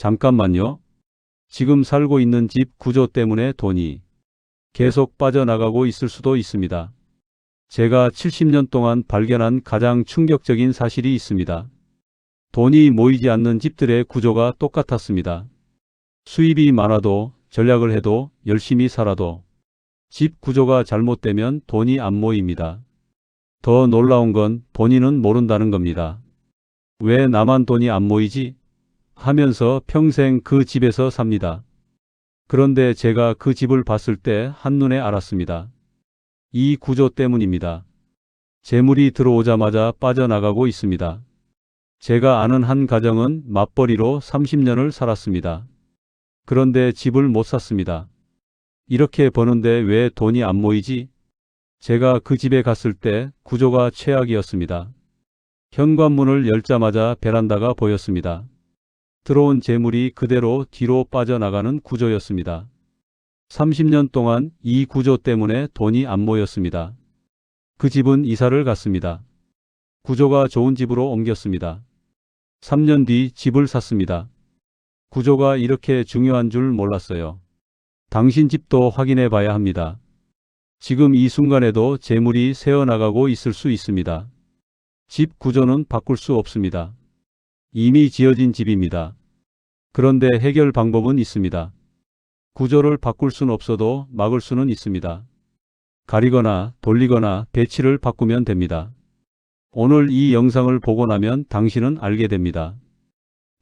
잠깐만요. 지금 살고 있는 집 구조 때문에 돈이 계속 빠져나가고 있을 수도 있습니다. 제가 70년 동안 발견한 가장 충격적인 사실이 있습니다. 돈이 모이지 않는 집들의 구조가 똑같았습니다. 수입이 많아도 전략을 해도 열심히 살아도 집 구조가 잘못되면 돈이 안 모입니다. 더 놀라운 건 본인은 모른다는 겁니다. 왜 나만 돈이 안 모이지? 하면서 평생 그 집에서 삽니다. 그런데 제가 그 집을 봤을 때 한눈에 알았습니다. 이 구조 때문입니다. 재물이 들어오자마자 빠져나가고 있습니다. 제가 아는 한 가정은 맞벌이로 30년을 살았습니다. 그런데 집을 못 샀습니다. 이렇게 버는데 왜 돈이 안 모이지? 제가 그 집에 갔을 때 구조가 최악이었습니다. 현관문을 열자마자 베란다가 보였습니다. 들어온 재물이 그대로 뒤로 빠져나가는 구조였습니다. 30년 동안 이 구조 때문에 돈이 안 모였습니다. 그 집은 이사를 갔습니다. 구조가 좋은 집으로 옮겼습니다. 3년 뒤 집을 샀습니다. 구조가 이렇게 중요한 줄 몰랐어요. 당신 집도 확인해 봐야 합니다. 지금 이 순간에도 재물이 새어나가고 있을 수 있습니다. 집 구조는 바꿀 수 없습니다. 이미 지어진 집입니다. 그런데 해결 방법은 있습니다. 구조를 바꿀 수는 없어도 막을 수는 있습니다. 가리거나 돌리거나 배치를 바꾸면 됩니다. 오늘 이 영상을 보고 나면 당신은 알게 됩니다.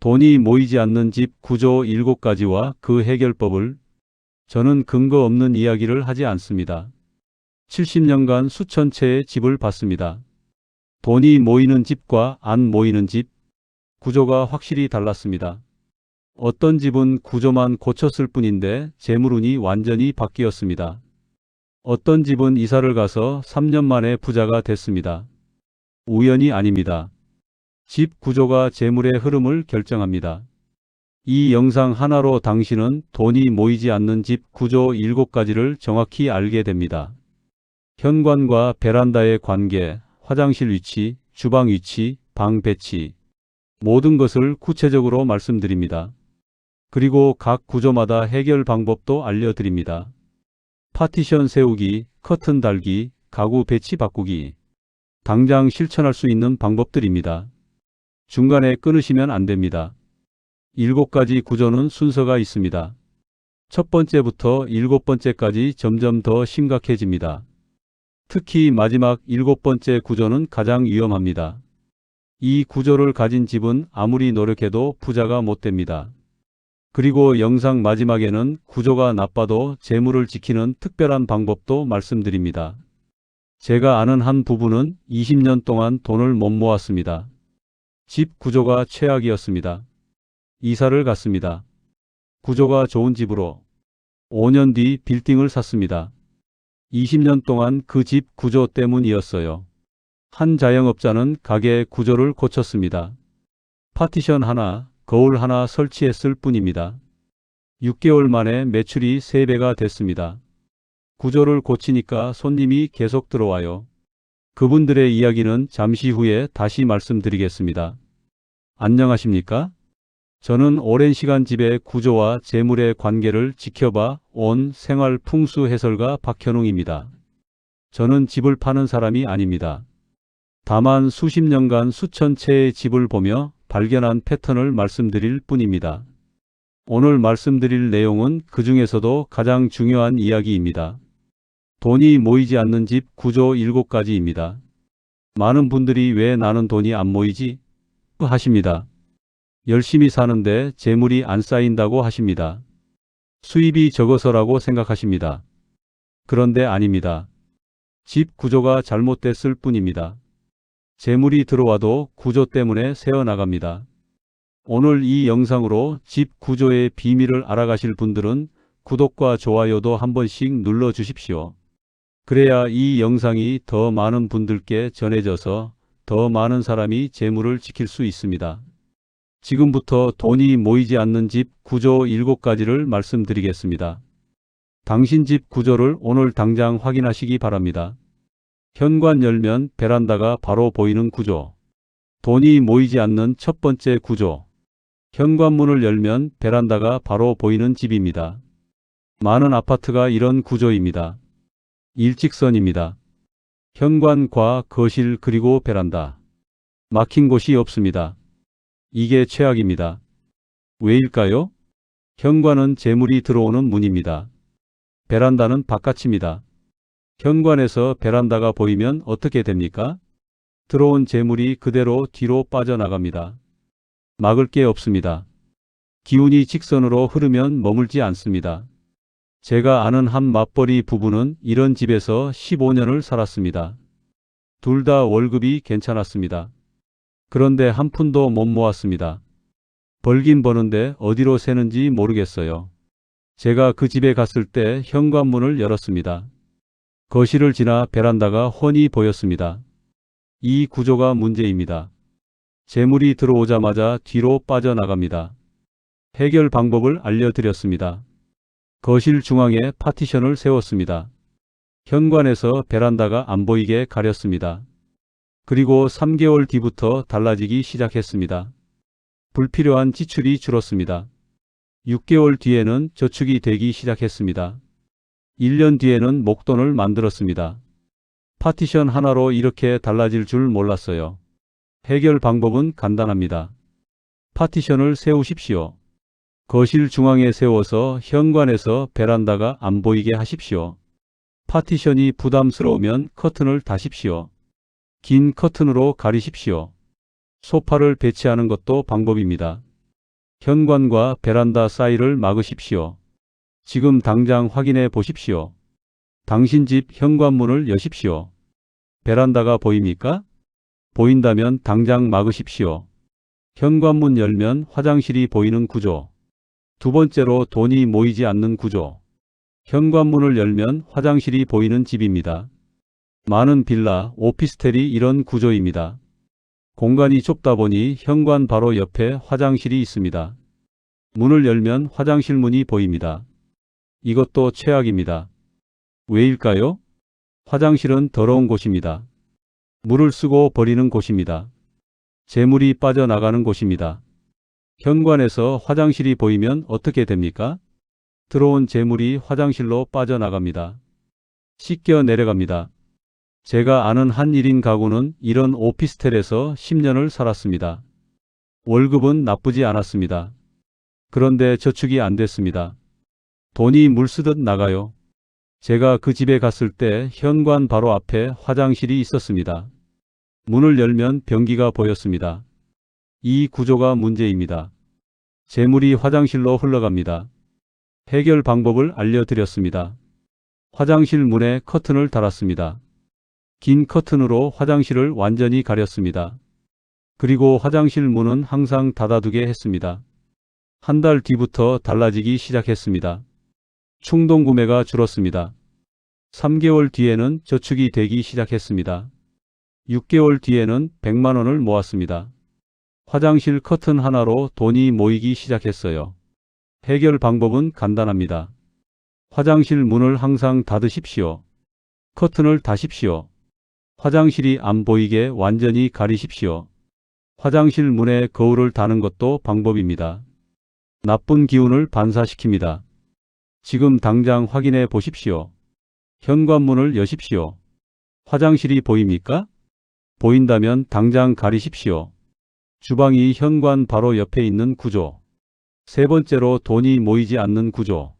돈이 모이지 않는 집 구조 7가지와 그 해결법을. 저는 근거 없는 이야기를 하지 않습니다. 70년간 수천 채의 집을 봤습니다. 돈이 모이는 집과 안 모이는 집, 구조가 확실히 달랐습니다. 어떤 집은 구조만 고쳤을 뿐인데 재물운이 완전히 바뀌었습니다. 어떤 집은 이사를 가서 3년 만에 부자가 됐습니다. 우연이 아닙니다. 집 구조가 재물의 흐름을 결정합니다. 이 영상 하나로 당신은 돈이 모이지 않는 집 구조 7가지를 정확히 알게 됩니다. 현관과 베란다의 관계, 화장실 위치, 주방 위치, 방 배치, 모든 것을 구체적으로 말씀드립니다. 그리고 각 구조마다 해결 방법도 알려드립니다. 파티션 세우기, 커튼 달기, 가구 배치 바꾸기. 당장 실천할 수 있는 방법들입니다. 중간에 끊으시면 안 됩니다. 7가지 구조는 순서가 있습니다. 첫 번째부터 7번째까지 점점 더 심각해집니다. 특히 마지막 7번째 구조는 가장 위험합니다. 이 구조를 가진 집은 아무리 노력해도 부자가 못 됩니다. 그리고 영상 마지막에는 구조가 나빠도 재물을 지키는 특별한 방법도 말씀드립니다. 제가 아는 한 부부는 20년 동안 돈을 못 모았습니다. 집 구조가 최악이었습니다. 이사를 갔습니다. 구조가 좋은 집으로. 5년 뒤 빌딩을 샀습니다. 20년 동안 그 집 구조 때문이었어요. 한 자영업자는 가게 구조를 고쳤습니다. 파티션 하나, 거울 하나 설치했을 뿐입니다. 6개월 만에 매출이 3배가 됐습니다. 구조를 고치니까 손님이 계속 들어와요. 그분들의 이야기는 잠시 후에 다시 말씀드리겠습니다. 안녕하십니까? 저는 오랜 시간 집의 구조와 재물의 관계를 지켜봐 온 생활 풍수 해설가 박현웅입니다. 저는 집을 파는 사람이 아닙니다. 다만 수십 년간 수천 채의 집을 보며 발견한 패턴을 말씀드릴 뿐입니다. 오늘 말씀드릴 내용은 그 중에서도 가장 중요한 이야기입니다. 돈이 모이지 않는 집 구조 7가지입니다. 많은 분들이 왜 나는 돈이 안 모이지? 하십니다. 열심히 사는데 재물이 안 쌓인다고 하십니다. 수입이 적어서라고 생각하십니다. 그런데 아닙니다. 집 구조가 잘못됐을 뿐입니다. 재물이 들어와도 구조 때문에 새어나갑니다. 오늘 이 영상으로 집 구조의 비밀을 알아가실 분들은 구독과 좋아요도 한 번씩 눌러 주십시오. 그래야 이 영상이 더 많은 분들께 전해져서 더 많은 사람이 재물을 지킬 수 있습니다. 지금부터 돈이 모이지 않는 집 구조 7가지를 말씀드리겠습니다. 당신 집 구조를 오늘 당장 확인하시기 바랍니다. 현관 열면 베란다가 바로 보이는 구조. 돈이 모이지 않는 첫 번째 구조. 현관문을 열면 베란다가 바로 보이는 집입니다. 많은 아파트가 이런 구조입니다. 일직선입니다. 현관과 거실 그리고 베란다. 막힌 곳이 없습니다. 이게 최악입니다. 왜일까요? 현관은 재물이 들어오는 문입니다. 베란다는 바깥입니다. 현관에서 베란다가 보이면 어떻게 됩니까? 들어온 재물이 그대로 뒤로 빠져나갑니다. 막을 게 없습니다. 기운이 직선으로 흐르면 머물지 않습니다. 제가 아는 한 맞벌이 부부는 이런 집에서 15년을 살았습니다. 둘 다 월급이 괜찮았습니다. 그런데 한 푼도 못 모았습니다. 벌긴 버는데 어디로 새는지 모르겠어요. 제가 그 집에 갔을 때 현관문을 열었습니다. 거실을 지나 베란다가 훤히 보였습니다. 이 구조가 문제입니다. 재물이 들어오자마자 뒤로 빠져나갑니다. 해결 방법을 알려드렸습니다. 거실 중앙에 파티션을 세웠습니다. 현관에서 베란다가 안 보이게 가렸습니다. 그리고 3개월 뒤부터 달라지기 시작했습니다. 불필요한 지출이 줄었습니다. 6개월 뒤에는 저축이 되기 시작했습니다. 1년 뒤에는 목돈을 만들었습니다. 파티션 하나로 이렇게 달라질 줄 몰랐어요. 해결 방법은 간단합니다. 파티션을 세우십시오. 거실 중앙에 세워서 현관에서 베란다가 안 보이게 하십시오. 파티션이 부담스러우면 커튼을 다십시오. 긴 커튼으로 가리십시오. 소파를 배치하는 것도 방법입니다. 현관과 베란다 사이를 막으십시오. 지금 당장 확인해 보십시오. 당신 집 현관문을 여십시오. 베란다가 보입니까? 보인다면 당장 막으십시오. 현관문 열면 화장실이 보이는 구조. 두 번째로 돈이 모이지 않는 구조. 현관문을 열면 화장실이 보이는 집입니다. 많은 빌라, 오피스텔이 이런 구조입니다. 공간이 좁다 보니 현관 바로 옆에 화장실이 있습니다. 문을 열면 화장실 문이 보입니다. 이것도 최악입니다. 왜일까요? 화장실은 더러운 곳입니다. 물을 쓰고 버리는 곳입니다. 재물이 빠져나가는 곳입니다. 현관에서 화장실이 보이면 어떻게 됩니까? 들어온 재물이 화장실로 빠져나갑니다. 씻겨 내려갑니다. 제가 아는 한 1인 가구는 이런 오피스텔에서 10년을 살았습니다. 월급은 나쁘지 않았습니다. 그런데 저축이 안 됐습니다. 돈이 물 쓰듯 나가요. 제가 그 집에 갔을 때 현관 바로 앞에 화장실이 있었습니다. 문을 열면 변기가 보였습니다. 이 구조가 문제입니다. 재물이 화장실로 흘러갑니다. 해결 방법을 알려드렸습니다. 화장실 문에 커튼을 달았습니다. 긴 커튼으로 화장실을 완전히 가렸습니다. 그리고 화장실 문은 항상 닫아두게 했습니다. 한 달 뒤부터 달라지기 시작했습니다. 충동 구매가 줄었습니다. 3개월 뒤에는 저축이 되기 시작했습니다. 6개월 뒤에는 100만 원을 모았습니다. 화장실 커튼 하나로 돈이 모이기 시작했어요. 해결 방법은 간단합니다. 화장실 문을 항상 닫으십시오. 커튼을 다십시오. 화장실이 안 보이게 완전히 가리십시오. 화장실 문에 거울을 다는 것도 방법입니다. 나쁜 기운을 반사시킵니다. 지금 당장 확인해 보십시오. 현관문을 여십시오. 화장실이 보입니까? 보인다면 당장 가리십시오. 주방이 현관 바로 옆에 있는 구조. 세 번째로 돈이 모이지 않는 구조.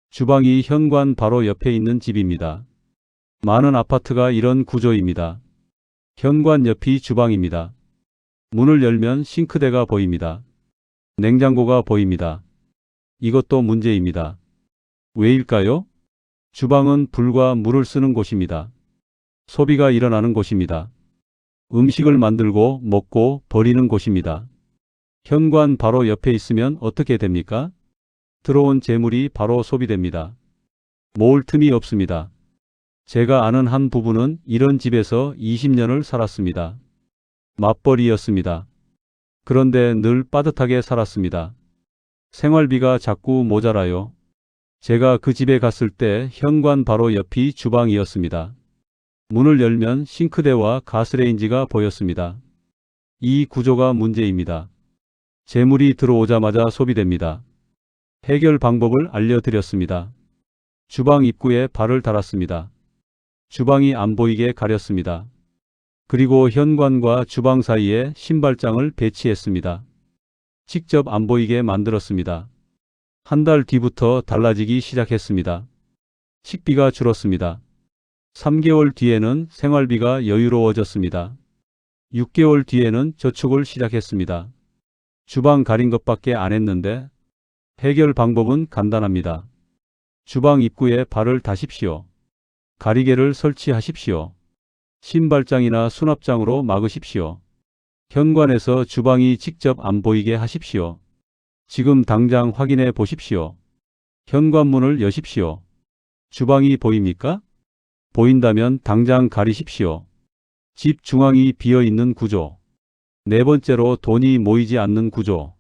주방이 현관 바로 옆에 있는 집입니다. 많은 아파트가 이런 구조입니다. 현관 옆이 주방입니다. 문을 열면 싱크대가 보입니다. 냉장고가 보입니다. 이것도 문제입니다. 왜일까요? 주방은 불과 물을 쓰는 곳입니다. 소비가 일어나는 곳입니다. 음식을 만들고 먹고 버리는 곳입니다. 현관 바로 옆에 있으면 어떻게 됩니까? 들어온 재물이 바로 소비됩니다. 모을 틈이 없습니다. 제가 아는 한 부부는 이런 집에서 20년을 살았습니다. 맞벌이였습니다. 그런데 늘 빠듯하게 살았습니다. 생활비가 자꾸 모자라요. 제가 그 집에 갔을 때 현관 바로 옆이 주방이었습니다. 문을 열면 싱크대와 가스레인지가 보였습니다. 이 구조가 문제입니다. 재물이 들어오자마자 소비됩니다. 해결 방법을 알려드렸습니다. 주방 입구에 발을 달았습니다. 주방이 안 보이게 가렸습니다. 그리고 현관과 주방 사이에 신발장을 배치했습니다. 직접 안 보이게 만들었습니다. 한 달 뒤부터 달라지기 시작했습니다. 식비가 줄었습니다. 3개월 뒤에는 생활비가 여유로워졌습니다. 6개월 뒤에는 저축을 시작했습니다. 주방 가린 것밖에 안 했는데 해결 방법은 간단합니다. 주방 입구에 발을 다십시오. 가리개를 설치하십시오. 신발장이나 수납장으로 막으십시오. 현관에서 주방이 직접 안 보이게 하십시오. 지금 당장 확인해 보십시오. 현관문을 여십시오. 주방이 보입니까? 보인다면 당장 가리십시오. 집 중앙이 비어 있는 구조. 네 번째로 돈이 모이지 않는 구조.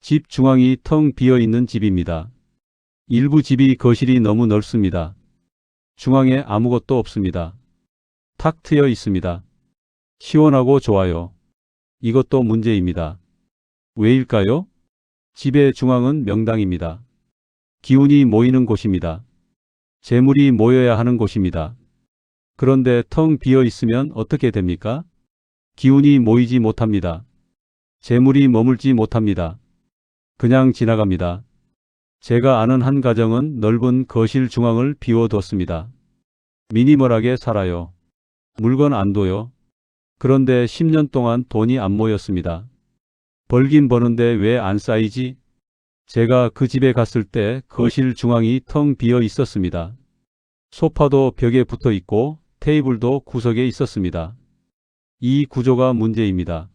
집 중앙이 텅 비어 있는 집입니다. 일부 집이 거실이 너무 넓습니다. 중앙에 아무것도 없습니다. 탁 트여 있습니다. 시원하고 좋아요. 이것도 문제입니다. 왜일까요? 집의 중앙은 명당입니다. 기운이 모이는 곳입니다. 재물이 모여야 하는 곳입니다. 그런데 텅 비어 있으면 어떻게 됩니까? 기운이 모이지 못합니다. 재물이 머물지 못합니다. 그냥 지나갑니다. 제가 아는 한 가정은 넓은 거실 중앙을 비워뒀습니다. 미니멀하게 살아요. 물건 안 둬요. 그런데 10년 동안 돈이 안 모였습니다. 벌긴 버는데 왜 안 쌓이지? 제가 그 집에 갔을 때 거실 중앙이 텅 비어 있었습니다. 소파도 벽에 붙어 있고 테이블도 구석에 있었습니다. 이 구조가 문제입니다.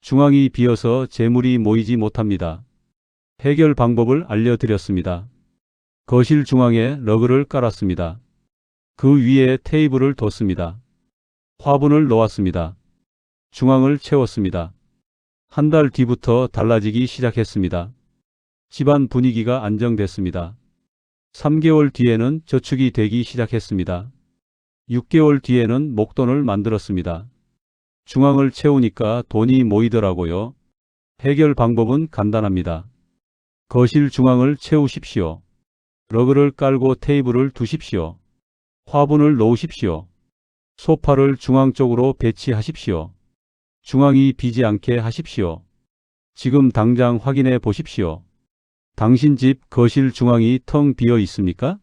중앙이 비어서 재물이 모이지 못합니다. 해결 방법을 알려드렸습니다. 거실 중앙에 러그를 깔았습니다. 그 위에 테이블을 뒀습니다. 화분을 놓았습니다. 중앙을 채웠습니다. 한 달 뒤부터 달라지기 시작했습니다. 집안 분위기가 안정됐습니다. 3개월 뒤에는 저축이 되기 시작했습니다. 6개월 뒤에는 목돈을 만들었습니다. 중앙을 채우니까 돈이 모이더라고요. 해결 방법은 간단합니다. 거실 중앙을 채우십시오. 러그를 깔고 테이블을 두십시오. 화분을 놓으십시오. 소파를 중앙 쪽으로 배치하십시오. 중앙이 비지 않게 하십시오. 지금 당장 확인해 보십시오. 당신 집 거실 중앙이 텅 비어 있습니까?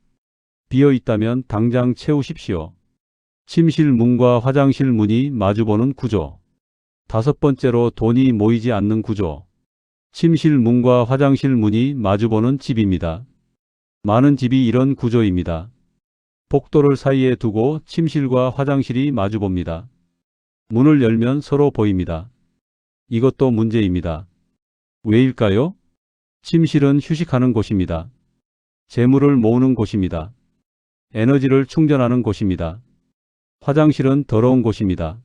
비어 있다면 당장 채우십시오. 침실 문과 화장실 문이 마주보는 구조. 5번째로 돈이 모이지 않는 구조. 침실 문과 화장실 문이 마주보는 집입니다. 많은 집이 이런 구조입니다. 복도를 사이에 두고 침실과 화장실이 마주봅니다. 문을 열면 서로 보입니다. 이것도 문제입니다. 왜일까요? 침실은 휴식하는 곳입니다. 재물을 모으는 곳입니다. 에너지를 충전하는 곳입니다. 화장실은 더러운 곳입니다.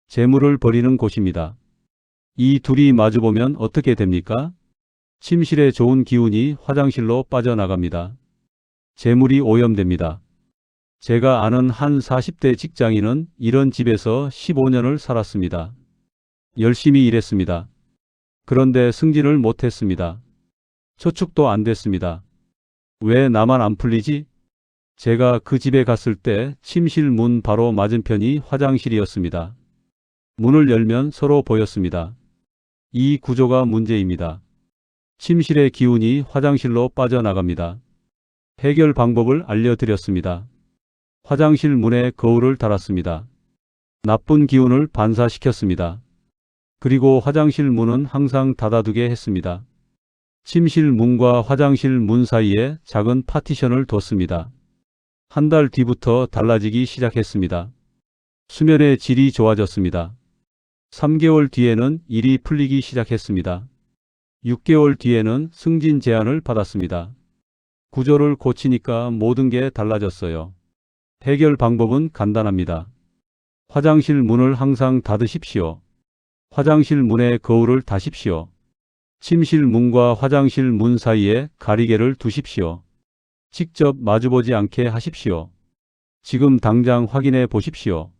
재물을 버리는 곳입니다. 이 둘이 마주보면 어떻게 됩니까? 침실의 좋은 기운이 화장실로 빠져나갑니다. 재물이 오염됩니다. 제가 아는 한 40대 직장인은 이런 집에서 15년을 살았습니다. 열심히 일했습니다. 그런데 승진을 못했습니다. 저축도 안 됐습니다. 왜 나만 안 풀리지? 제가 그 집에 갔을 때 침실 문 바로 맞은편이 화장실이었습니다. 문을 열면 서로 보였습니다. 이 구조가 문제입니다. 침실의 기운이 화장실로 빠져나갑니다. 해결 방법을 알려드렸습니다. 화장실 문에 거울을 달았습니다. 나쁜 기운을 반사시켰습니다. 그리고 화장실 문은 항상 닫아두게 했습니다. 침실 문과 화장실 문 사이에 작은 파티션을 뒀습니다. 한 달 뒤부터 달라지기 시작했습니다. 수면의 질이 좋아졌습니다. 3개월 뒤에는 일이 풀리기 시작했습니다. 6개월 뒤에는 승진 제안을 받았습니다. 구조를 고치니까 모든 게 달라졌어요. 해결 방법은 간단합니다. 화장실 문을 항상 닫으십시오. 화장실 문에 거울을 다십시오. 침실 문과 화장실 문 사이에 가리개를 두십시오. 직접 마주보지 않게 하십시오. 지금 당장 확인해 보십시오.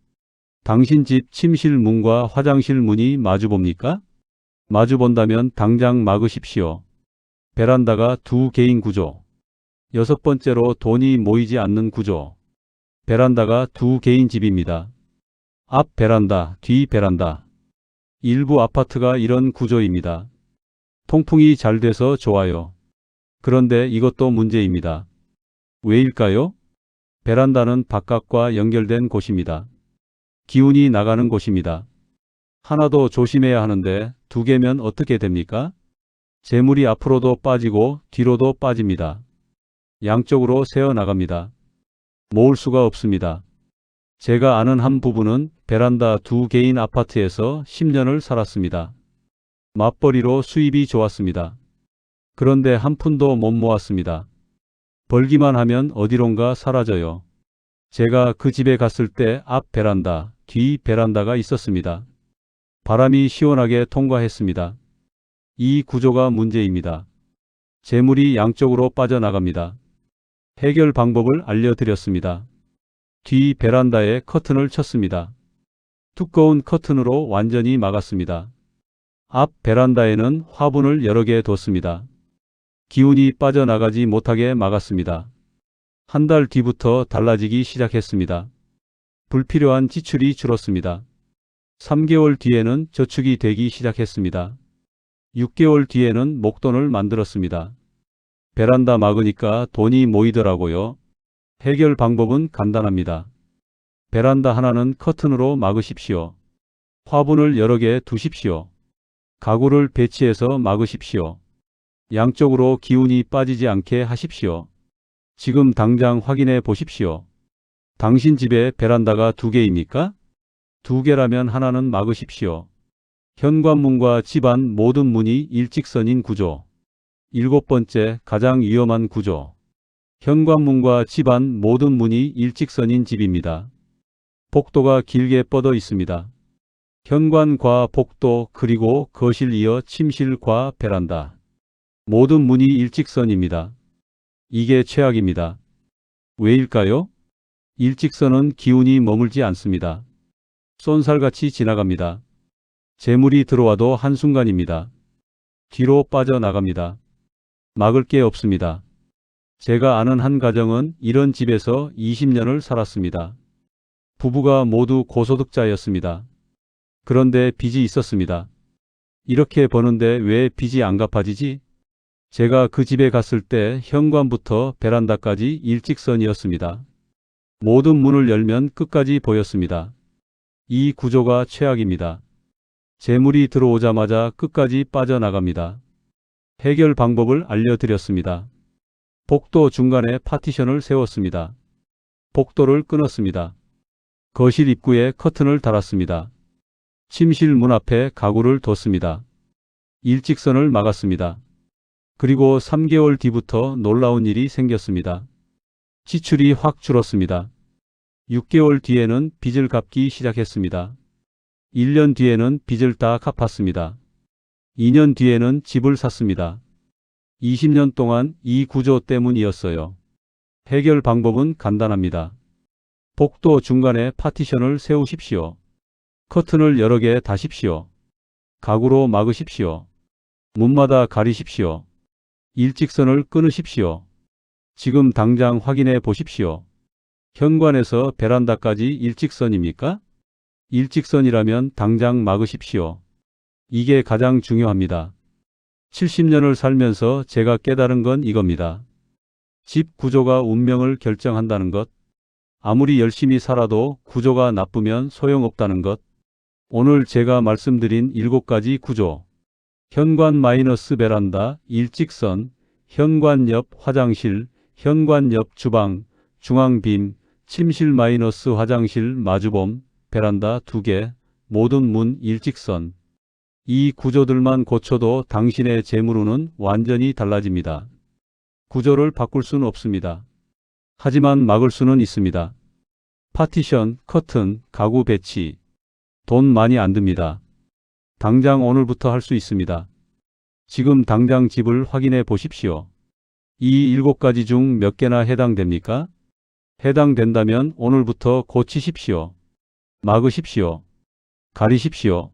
당신 집 침실 문과 화장실 문이 마주봅니까? 마주 본다면 당장 막으십시오. 베란다가 두 개인 구조. 여섯 번째로 돈이 모이지 않는 구조. 베란다가 두 개인 집입니다. 앞 베란다, 뒤 베란다. 일부 아파트가 이런 구조입니다. 통풍이 잘 돼서 좋아요. 그런데 이것도 문제입니다. 왜일까요? 베란다는 바깥과 연결된 곳입니다. 기운이 나가는 곳입니다. 하나도 조심해야 하는데 두 개면 어떻게 됩니까? 재물이 앞으로도 빠지고 뒤로도 빠집니다. 양쪽으로 새어 나갑니다. 모을 수가 없습니다. 제가 아는 한 부부는 베란다 두 개인 아파트에서 10년을 살았습니다. 맞벌이로 수입이 좋았습니다. 그런데 한 푼도 못 모았습니다. 벌기만 하면 어디론가 사라져요. 제가 그 집에 갔을 때 앞 베란다, 뒤 베란다가 있었습니다. 바람이 시원하게 통과했습니다. 이 구조가 문제입니다. 재물이 양쪽으로 빠져나갑니다. 해결 방법을 알려드렸습니다. 뒤 베란다에 커튼을 쳤습니다. 두꺼운 커튼으로 완전히 막았습니다. 앞 베란다에는 화분을 여러 개 뒀습니다. 기운이 빠져나가지 못하게 막았습니다. 한 달 뒤부터 달라지기 시작했습니다. 불필요한 지출이 줄었습니다. 3개월 뒤에는 저축이 되기 시작했습니다. 6개월 뒤에는 목돈을 만들었습니다. 베란다 막으니까 돈이 모이더라고요. 해결 방법은 간단합니다. 베란다 하나는 커튼으로 막으십시오. 화분을 여러 개 두십시오. 가구를 배치해서 막으십시오. 양쪽으로 기운이 빠지지 않게 하십시오. 지금 당장 확인해 보십시오. 당신 집에 베란다가 두 개입니까? 두 개라면 하나는 막으십시오. 현관문과 집안 모든 문이 일직선인 구조. 일곱 번째, 가장 위험한 구조. 현관문과 집안 모든 문이 일직선인 집입니다. 복도가 길게 뻗어 있습니다. 현관과 복도 그리고 거실 이어 침실과 베란다. 모든 문이 일직선입니다. 이게 최악입니다. 왜일까요? 일직선은 기운이 머물지 않습니다. 쏜살같이 지나갑니다. 재물이 들어와도 한순간입니다. 뒤로 빠져나갑니다. 막을 게 없습니다. 제가 아는 한 가정은 이런 집에서 20년을 살았습니다. 부부가 모두 고소득자였습니다. 그런데 빚이 있었습니다. 이렇게 버는데 왜 빚이 안 갚아지지? 제가 그 집에 갔을 때 현관부터 베란다까지 일직선이었습니다. 모든 문을 열면 끝까지 보였습니다. 이 구조가 최악입니다. 재물이 들어오자마자 끝까지 빠져나갑니다. 해결 방법을 알려드렸습니다. 복도 중간에 파티션을 세웠습니다. 복도를 끊었습니다. 거실 입구에 커튼을 달았습니다. 침실 문 앞에 가구를 뒀습니다. 일직선을 막았습니다. 그리고 3개월 뒤부터 놀라운 일이 생겼습니다. 지출이 확 줄었습니다. 6개월 뒤에는 빚을 갚기 시작했습니다. 1년 뒤에는 빚을 다 갚았습니다. 2년 뒤에는 집을 샀습니다. 20년 동안 이 구조 때문이었어요. 해결 방법은 간단합니다. 복도 중간에 파티션을 세우십시오. 커튼을 여러 개 다십시오. 가구로 막으십시오. 문마다 가리십시오. 일직선을 끊으십시오. 지금 당장 확인해 보십시오. 현관에서 베란다까지 일직선입니까? 일직선이라면 당장 막으십시오. 이게 가장 중요합니다. 70년을 살면서 제가 깨달은 건 이겁니다. 집 구조가 운명을 결정한다는 것. 아무리 열심히 살아도 구조가 나쁘면 소용없다는 것. 오늘 제가 말씀드린 7가지 구조. 현관 마이너스 베란다, 일직선, 현관 옆 화장실, 현관 옆 주방, 중앙빔, 침실 마이너스 화장실 마주봄, 베란다 2개, 모든 문 일직선. 이 구조들만 고쳐도 당신의 재물운은 완전히 달라집니다. 구조를 바꿀 수는 없습니다. 하지만 막을 수는 있습니다. 파티션, 커튼, 가구 배치. 돈 많이 안 듭니다. 당장 오늘부터 할 수 있습니다. 지금 당장 집을 확인해 보십시오. 이 7가지 중 몇 개나 해당됩니까? 해당된다면 오늘부터 고치십시오. 막으십시오. 가리십시오.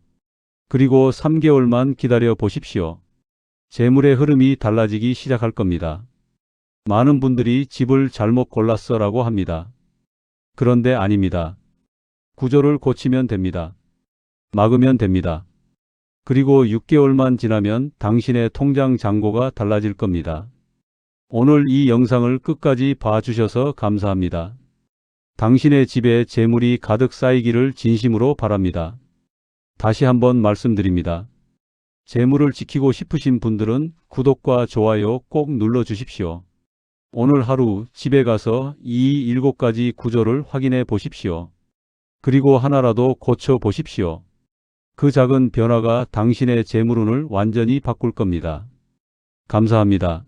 그리고 3개월만 기다려 보십시오. 재물의 흐름이 달라지기 시작할 겁니다. 많은 분들이 집을 잘못 골랐어라고 합니다. 그런데 아닙니다. 구조를 고치면 됩니다. 막으면 됩니다. 그리고 6개월만 지나면 당신의 통장 잔고가 달라질 겁니다. 오늘 이 영상을 끝까지 봐주셔서 감사합니다. 당신의 집에 재물이 가득 쌓이기를 진심으로 바랍니다. 다시 한번 말씀드립니다. 재물을 지키고 싶으신 분들은 구독과 좋아요 꼭 눌러주십시오. 오늘 하루 집에 가서 이 7가지 구조를 확인해 보십시오. 그리고 하나라도 고쳐 보십시오. 그 작은 변화가 당신의 재물운을 완전히 바꿀 겁니다. 감사합니다.